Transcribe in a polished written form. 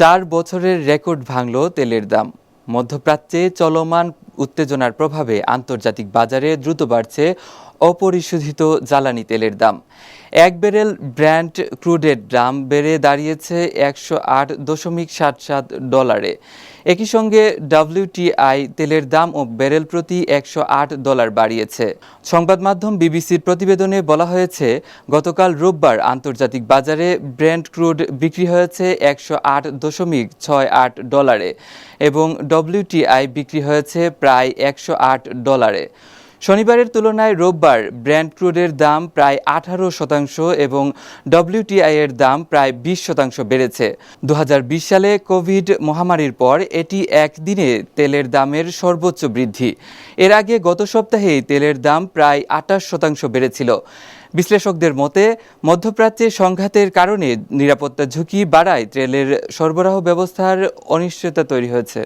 4 বছরের রেকর্ড ভাঙল তেলের দাম। মধ্যপ্রাচ্যে চলমান উত্তেজনার প্রভাবে আন্তর্জাতিক বাজারে দ্রুত বাড়ছে অপরিশোধিত জ্বালানি তেলের দাম। এক ব্যারেল ব্র্যান্ড ক্রুডের দাম বেড়ে দাঁড়িয়েছে $108.77। একই সঙ্গে WTI তেলের দাম ও ব্যারেল প্রতি $108 বাড়িয়েছে। সংবাদ মাধ্যম বিবিসির প্রতিবেদনে বলা হয়েছে, গতকাল রোববার আন্তর্জাতিক বাজারে ব্র্যান্ড ক্রুড বিক্রি হয়েছে $108.68 এবং WTI বিক্রি হয়েছে প্রায় $108। শনিবারের তুলনায় রোববার ব্র্যান্ড ক্রুডের দাম প্রায় 18% এবং WTI এর দাম প্রায় 20% বেড়েছে। 2020 সালে কোভিড মহামারীর পর এটি একদিনে তেলের দামের সর্বোচ্চ বৃদ্ধি। এর আগে গত সপ্তাহেই তেলের দাম প্রায় 28% বেড়েছিল। বিশ্লেষকদের মতে, মধ্যপ্রাচ্যে সংঘাতের কারণে নিরাপত্তা ঝুঁকি বাড়ায় তেলের সরবরাহ ব্যবস্থার অনিশ্চয়তা তৈরি হয়েছে।